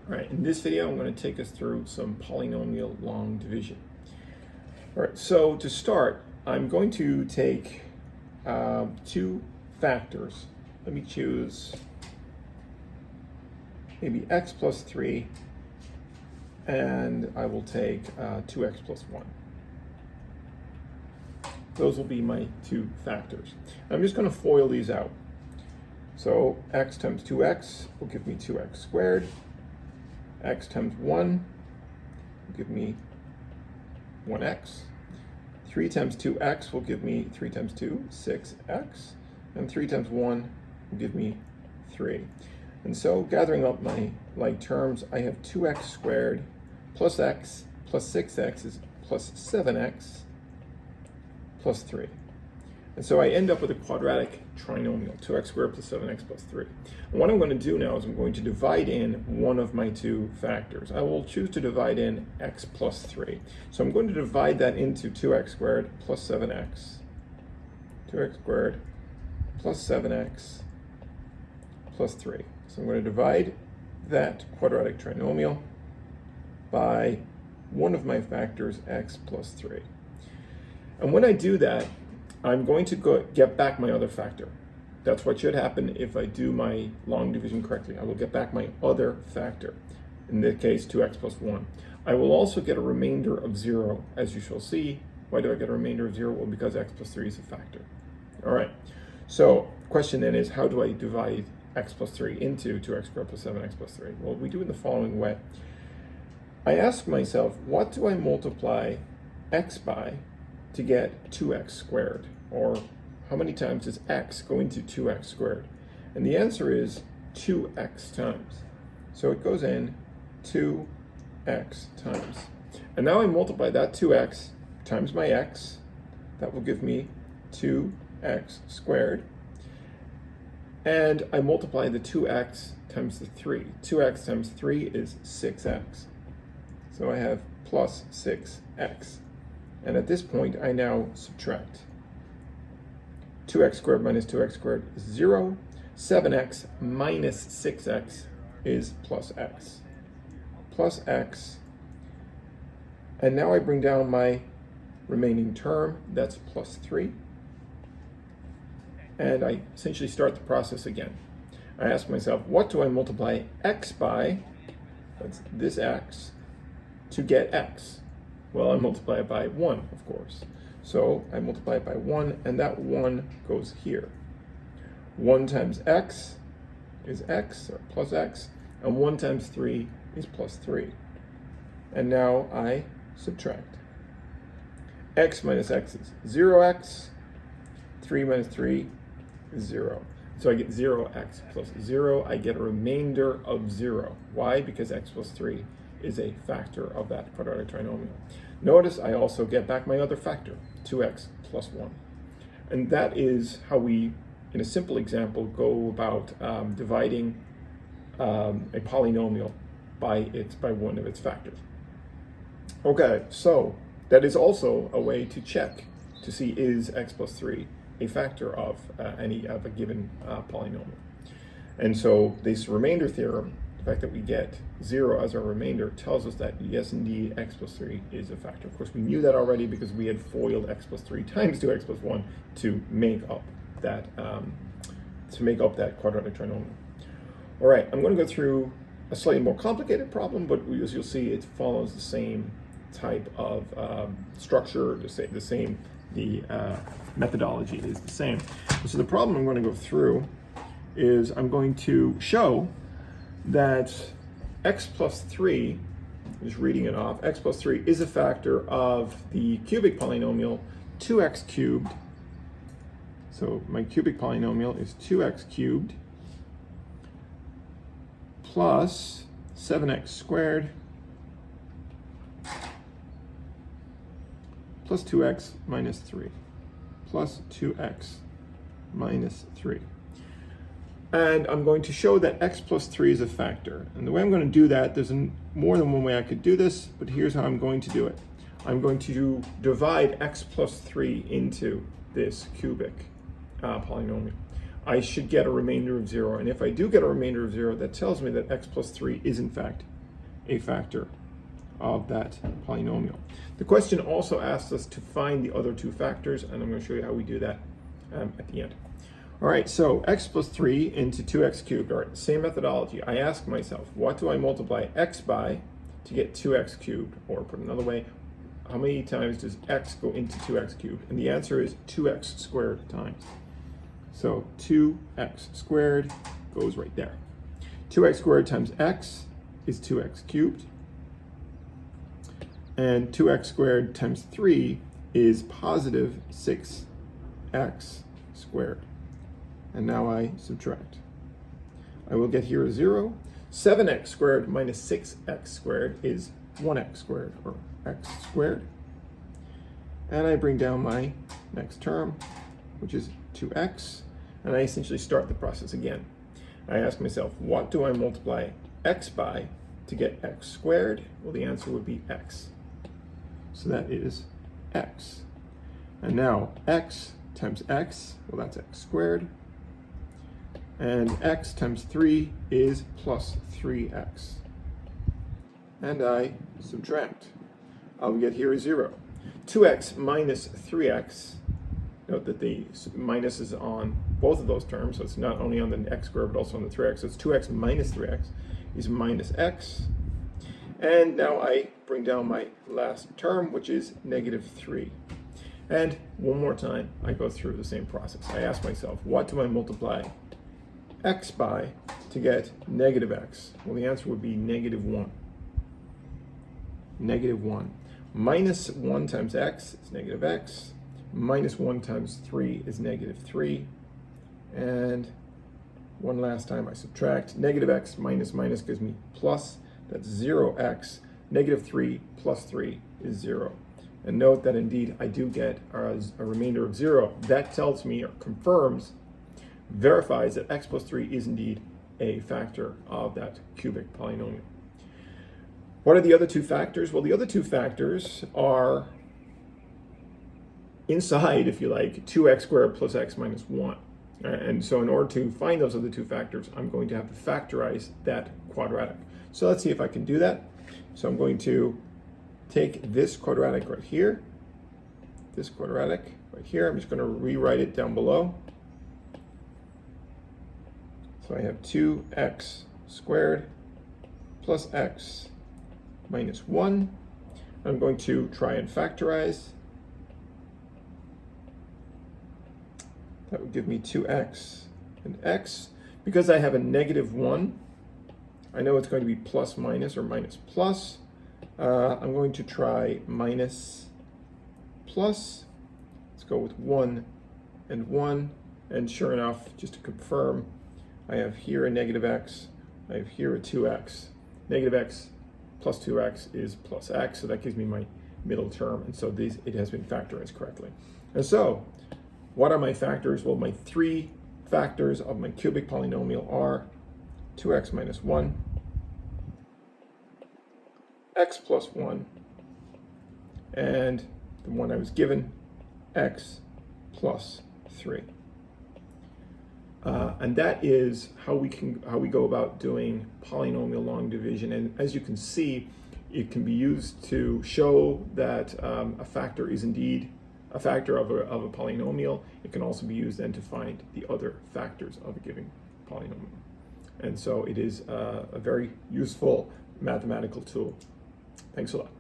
All right, in this video, I'm going to take us through some polynomial long division. All right, so to start, I'm going to take two factors. Let me choose maybe x plus 3, and I will take 2x plus 1. Those will be my two factors. I'm just going to FOIL these out. So x times 2x will give me 2x squared. X times 1 will give me 1x. 3 times 2x will give me 3 times 2, 6x. And 3 times 1 will give me 3. And so gathering up my like terms, I have 2x squared plus x plus 6x is plus 7x plus 3. And so I end up with a quadratic trinomial, 2x squared plus 7x plus 3. And what I'm going to do now is I'm going to divide in one of my two factors. I will choose to divide in x plus 3. So I'm going to divide that into 2x squared plus 7x. 2x squared plus 7x plus 3. So I'm going to divide that quadratic trinomial by one of my factors, x plus 3. And when I do that, I'm going to get back my other factor. That's what should happen if I do my long division correctly. I will get back my other factor, in this case 2x plus 1. I will also get a remainder of 0, as you shall see. Why do I get a remainder of 0? Well, because x plus 3 is a factor. All right, so the question then is, how do I divide x plus 3 into 2x squared plus 7x plus 3? Well, we do it in the following way. I ask myself, what do I multiply x by to get 2x squared? Or how many times does x go into 2x squared? And the answer is 2x times. So it goes in 2x times. And now I multiply that 2x times my x. That will give me 2x squared. And I multiply the 2x times the 3. 2x times 3 is 6x. So I have plus 6x. And at this point, I now subtract. 2x squared minus 2x squared is 0. 7x minus 6x is plus x. Plus x. And now I bring down my remaining term. That's plus 3. And I essentially start the process again. I ask myself, what do I multiply x by? That's this x, to get x. Well, I multiply it by 1, of course. So I multiply it by 1, and that 1 goes here. 1 times x is x, or plus x, and 1 times 3 is plus 3. And now I subtract. X minus x is 0x. 3 minus 3 is 0. So I get 0x plus 0. I get a remainder of 0. Why? Because x plus 3 is a factor of that quadratic trinomial. Notice I also get back my other factor, 2x plus 1. And that is how we, in a simple example, go about dividing a polynomial by one of its factors. Okay, so that is also a way to check to see, is x plus 3 a factor of any of a given polynomial. And so this remainder theorem, the fact that we get 0 as our remainder, tells us that yes, indeed, x plus 3 is a factor. Of course, we knew that already because we had FOILed x plus 3 times 2x plus 1 to make up that quadratic trinomial. All right, I'm going to go through a slightly more complicated problem, but as you'll see, it follows the same type of structure, the methodology is the same. So the problem I'm going to go through is I'm going to show that x plus 3, just reading it off, x plus 3 is a factor of the cubic polynomial 2x cubed. So my cubic polynomial is 2x cubed plus 7x squared plus 2x minus 3 plus 2x minus 3. And I'm going to show that x plus 3 is a factor. And the way I'm going to do that, there's more than one way I could do this, but here's how I'm going to do it. I'm going to divide x plus 3 into this cubic polynomial. I should get a remainder of 0. And if I do get a remainder of 0, that tells me that x plus 3 is in fact a factor of that polynomial. The question also asks us to find the other two factors, and I'm going to show you how we do that at the end. All right, so x plus 3 into 2x cubed. All right, same methodology. I ask myself, what do I multiply x by to get 2x cubed? Or put another way, how many times does x go into 2x cubed? And the answer is 2x squared times. So 2x squared goes right there. 2x squared times x is 2x cubed. And 2x squared times 3 is positive 6x squared. And now I subtract. I will get here a 0. 7x squared minus 6x squared is 1x squared, or x squared. And I bring down my next term, which is 2x, and I essentially start the process again. I ask myself, what do I multiply x by to get x squared? Well, the answer would be x. So that is x. And now x times x, well, that's x squared. And x times 3 is plus 3x. And I subtract. I'll get here a 0. 2x minus 3x, note that the minus is on both of those terms, so it's not only on the x squared, but also on the 3x. So it's 2x minus 3x is minus x. And now I bring down my last term, which is negative 3. And one more time, I go through the same process. I ask myself, what do I multiply x by to get negative x? Well, the answer would be negative 1. Negative 1. Minus 1 times x is negative x. Minus 1 times 3 is negative 3. And one last time I subtract. Negative x minus minus gives me plus. That's 0x. Negative 3 plus 3 is 0. And note that indeed I do get a remainder of 0. That tells me, or confirms, verifies that x plus 3 is indeed a factor of that cubic polynomial. What are the other two factors? Well, the other two factors are inside, if you like, 2x squared plus x minus 1. And so in order to find those other two factors, I'm going to have to factorize that quadratic. So let's see if I can do that. So I'm going to take this quadratic right here, this quadratic right here. I'm just going to rewrite it down below. So I have 2x squared plus x minus 1. I'm going to try and factorize. That would give me 2x and x. Because I have a negative 1, I know it's going to be plus minus or minus plus. I'm going to try minus plus. Let's go with 1 and 1. And sure enough, just to confirm, I have here a negative x. I have here a 2x. Negative x plus 2x is plus x, so that gives me my middle term. And so it has been factorized correctly. And so, what are my factors? Well, my three factors of my cubic polynomial are 2x minus 1, x plus 1, and the one I was given, x plus 3. And that is how we go about doing polynomial long division. And as you can see, it can be used to show that a factor is indeed a factor of a polynomial. It can also be used then to find the other factors of a given polynomial. And so it is a very useful mathematical tool. Thanks a lot.